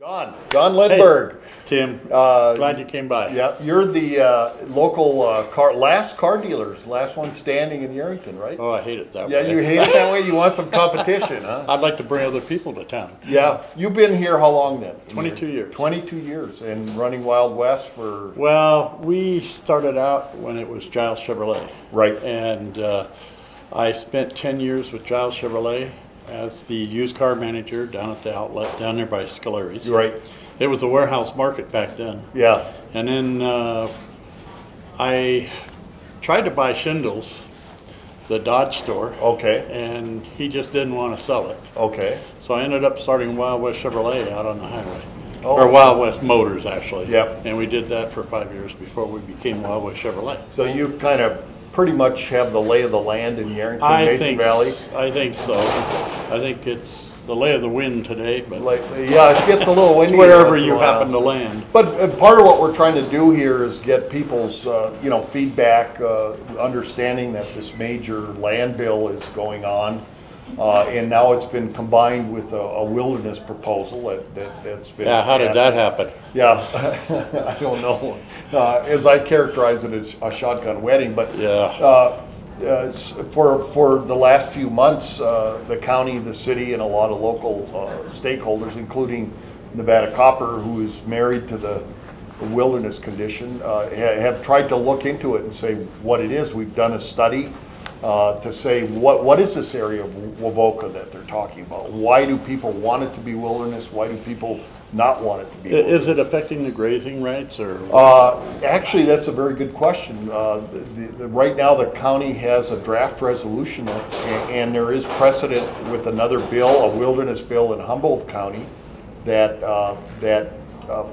John Lindberg. Hey, Tim, glad you came by. Yeah, you're the local last car dealers, last one standing in Yerington, right? Oh, I hate it that Yeah, way. you hate it that way? You want some competition, huh? I'd like to bring other people to town. Yeah. You've been here how long then? 22 years. 22 years, and running Wild West for... Well, we started out when it was Giles Chevrolet. Right. And I spent 10 years with Giles Chevrolet as the used car manager down at the outlet down there by Scolari's. Right. It was a warehouse market back then. Yeah. And then I tried to buy Shindles, the Dodge store. Okay. And he just didn't want to sell it. Okay. So I ended up starting Wild West Chevrolet out on the highway. Oh, or Wild West Motors, actually. Yep. And we did that for 5 years before we became Wild West Chevrolet. So you kind of pretty much have the lay of the land in Yerington, Mason Valley? I think so. I think it's the lay of the wind today, but Yeah, it gets a little windy. it's wherever you happen to land. But part of what we're trying to do here is get people's, feedback, understanding that this major land bill is going on, and now it's been combined with a wilderness proposal that's been. Yeah, how did that happen? Yeah, I don't know. As I characterize it, as a shotgun wedding, but Yeah. for the last few months, the county, the city, and a lot of local stakeholders, including Nevada Copper, who is married to the wilderness condition, have tried to look into it and say what it is. We've done a study to say what is this area of Wavoka that they're talking about? Why do people want it to be wilderness? Why do people not want it to be wilderness? Is it affecting the grazing rights, or? Actually, that's a very good question. Right now, the county has a draft resolution, and there is precedent with another bill, a wilderness bill in Humboldt County, that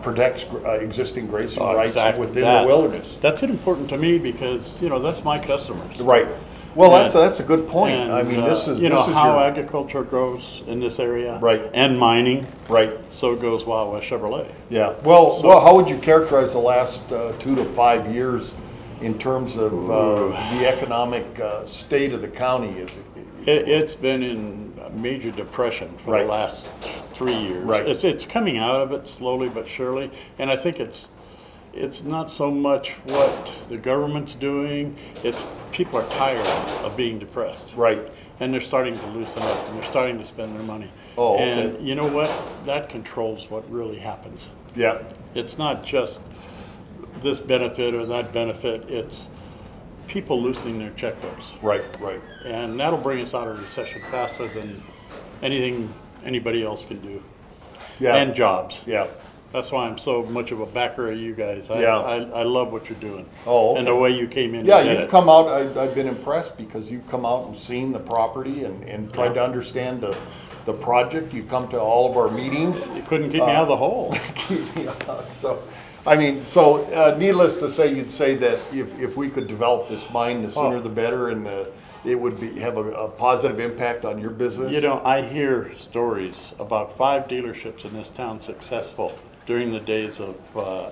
protects existing grazing rights within the wilderness. That's important to me because that's my customers. Right. Well, that's a good point. And, I mean, this is how agriculture grows in this area, right? And mining, right? So goes Wild West Chevrolet. Yeah. Well, how would you characterize the last 2 to 5 years in terms of the economic state of the county? It's been in a major depression for the last 3 years. Right. It's coming out of it slowly but surely, and I think it's not so much what the government's doing. It's people are tired of being depressed. Right. And they're starting to loosen up, and they're starting to spend their money. Oh, okay. And you know what? That controls what really happens. Yeah. It's not just this benefit or that benefit. It's people loosening their checkbooks. Right, right. And that'll bring us out of recession faster than anything anybody else can do. Yeah. And jobs. Yeah. That's why I'm so much of a backer of you guys. I love what you're doing. Oh, okay. And the way you came in. Yeah, and did you've come out. I've been impressed because you've come out and seen the property and tried to understand the project. You come to all of our meetings. You couldn't keep me out of the hole. So, I mean, needless to say, you'd say that if we could develop this mine, the sooner the better, and it would have a positive impact on your business. I hear stories about 5 dealerships in this town successful during the days of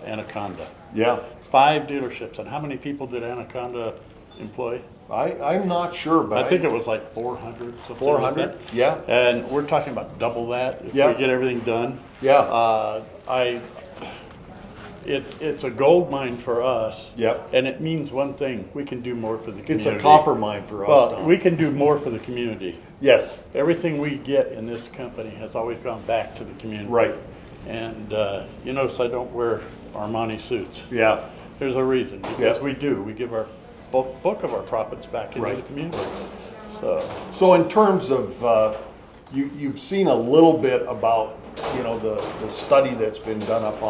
Anaconda. Yeah. 5 dealerships. And how many people did Anaconda employ? I'm not sure, but I think it was like 400. 400, like yeah. And we're talking about double that if we get everything done. Yeah. It's a gold mine for us. Yep. And it means one thing: we can do more for the community. It's a copper mine for us. Well, Don. we can do more for the community. Yes. Everything we get in this company has always gone back to the community. Right. And you notice I don't wear Armani suits. Yeah. There's a reason, because we do. We give our bulk of our profits back into the community. So in terms of, you've seen a little bit about, the study that's been done up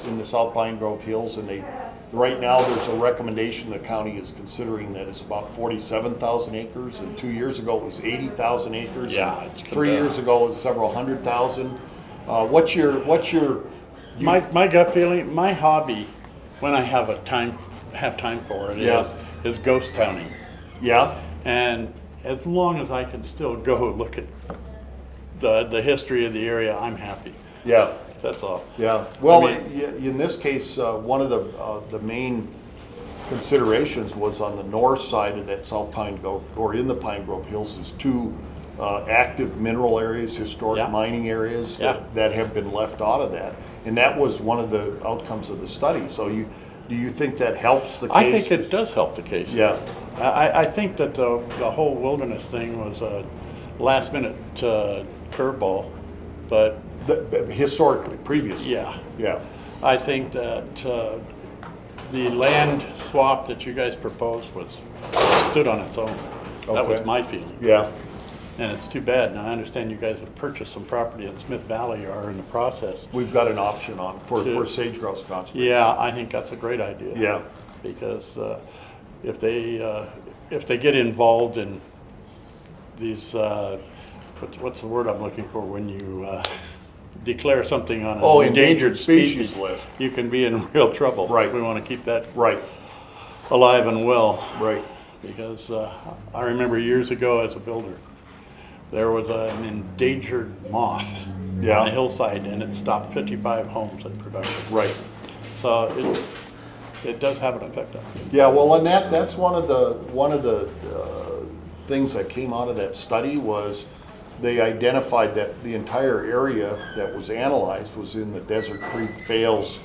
in the South Pine Grove Hills, and right now there's a recommendation the county is considering that it's about 47,000 acres, and 2 years ago it was 80,000 acres. Yeah, it's 3 years ago it was several hundred thousand. What's your my gut feeling? My hobby, when I have time for it, is ghost towning. Yeah. And as long as I can still go look at the history of the area, I'm happy. Yeah. That's all. Yeah. Well, in this case, one of the main considerations was on the north side of that South Pine Grove, or in the Pine Grove Hills, is 2 active mineral areas, historic Yeah. mining areas Yeah. that have been left out of that. And that was one of the outcomes of the study. So do you think that helps the case? I think it does help the case. Yeah. I think that the whole wilderness thing was a last minute curveball, but Historically, previously. yeah. Yeah. I think that the land swap that you guys proposed stood on its own. That was Okay. my feeling. Yeah. And it's too bad. Now I understand you guys have purchased some property in Smith Valley or are in the process. We've got an option on for To- sage grouse conservation. Yeah, I think that's a great idea. Yeah. Because if they get involved in these what's the word I'm looking for when you declare something on an endangered species list. you can be in real trouble. Right. We want to keep that Right. alive and well. Right. Because I remember years ago as a builder, there was an endangered moth Yeah. on the hillside, and it stopped 55 homes in production. Right. So it does have an effect on it. Yeah, well, and that's one of the things that came out of that study was they identified that the entire area that was analyzed was in the Desert Creek Fails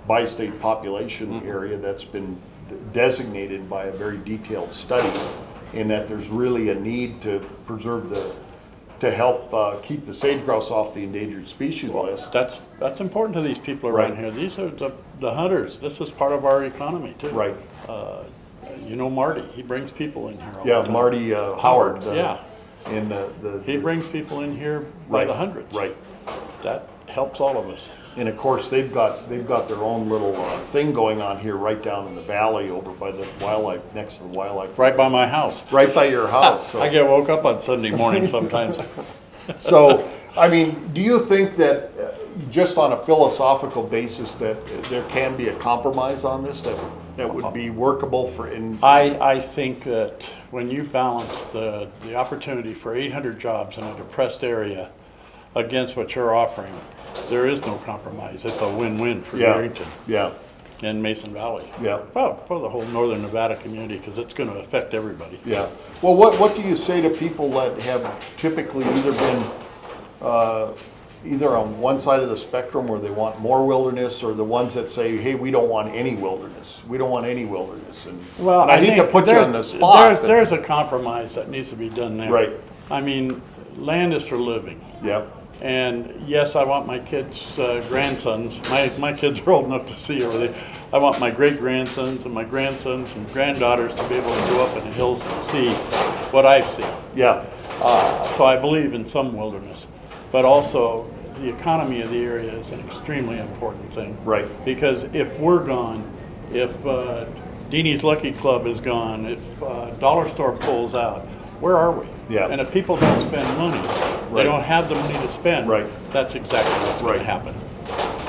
bi-state population area that's been designated by a very detailed study, and that there's really a need to preserve to help keep the sage grouse off the endangered species list. That's important to these people around Right. here. These are the hunters. This is part of our economy too. Right. You know Marty, he brings people in here all Yeah, the time. Marty Howard. Yeah. In He brings people in here by right, the hundreds. Right. That helps all of us. And of course, they've got their own little thing going on here, right down in the valley, over by the wildlife, next to the wildlife. Right by my house. Right by your house. So, I get woke up on Sunday morning sometimes. so I mean, do you think that just on a philosophical basis that there can be a compromise on this that would be workable for? I think that when you balance the opportunity for 800 jobs in a depressed area against what you're offering, there is no compromise. It's a win-win for Barrington Yeah. and Mason Valley. Yeah. Well, for the whole northern Nevada community, because it's going to affect everybody. Yeah. Well, what do you say to people that have typically either been either on one side of the spectrum where they want more wilderness, or the ones that say, hey, we don't want any wilderness. We don't want any wilderness. And, Well, and I hate to put you on the spot. There's a compromise that needs to be done there. Right. I mean, land is for living. Yeah. And yes, I want my kids' grandsons. My kids are old enough to see everything. I want my great-grandsons and my grandsons and granddaughters to be able to go up in the hills and see what I've seen. Yeah. So I believe in some wilderness, but also the economy of the area is an extremely important thing. Right. Because if we're gone, if Deanie's Lucky Club is gone, if Dollar Store pulls out, where are we? Yeah. And if people don't spend money, they Right. don't have the money to spend. Right. That's exactly what's going Right. to happen.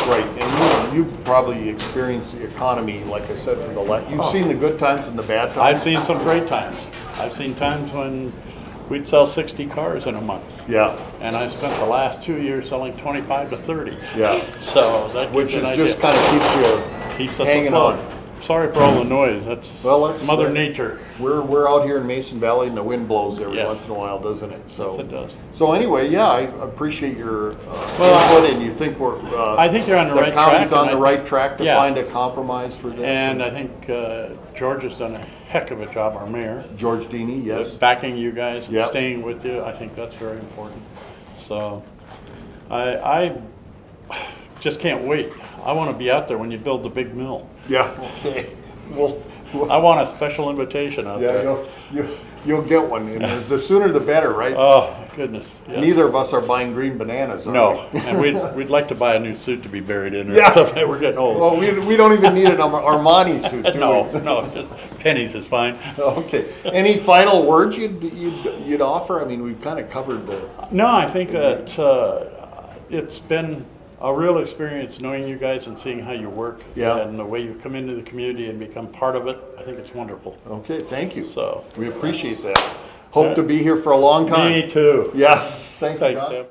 Right. And you probably experienced the economy, like I said, for the last. You've seen the good times and the bad times. I've seen some great times. I've seen times when we'd sell 60 cars in a month. Yeah. And I spent the last 2 years selling 25 to 30. Yeah. So that gives Which you is an just idea. kind of Keeps us hanging afloat. on. Sorry for all the noise. That's Mother Nature. We're out here in Mason Valley, and the wind blows every Yes. once in a while, doesn't it? So Yes, it does. So anyway, yeah, I appreciate your Well, input, and you think we're. I think you're on the right track. county's on and the I right think- track to yeah. find a compromise for this. And I think George has done a heck of a job, our mayor. George Deany, yes. Backing you guys and Yep. staying with you. I think that's very important. So I just can't wait. I want to be out there when you build the big mill. Yeah. Okay. Well. I want a special invitation out Yeah, there. you'll get one. And the sooner the better, right? Oh, goodness. Yes. Neither of us are buying green bananas, are No, we? and we'd like to buy a new suit to be buried in. Or Yeah. something. We're getting old. Well, we don't even need an Armani suit, do No, we? no, just pennies is fine. Okay. Any final words you'd offer? I mean, we've kind of covered the. No, I think that it's been a real experience knowing you guys and seeing how you work. Yeah. And the way you come into the community and become part of it. I think it's wonderful. Okay, thank you. So We appreciate that. Hope to be here for a long time. me too. Yeah. Thanks, Thanks, Don. Tim.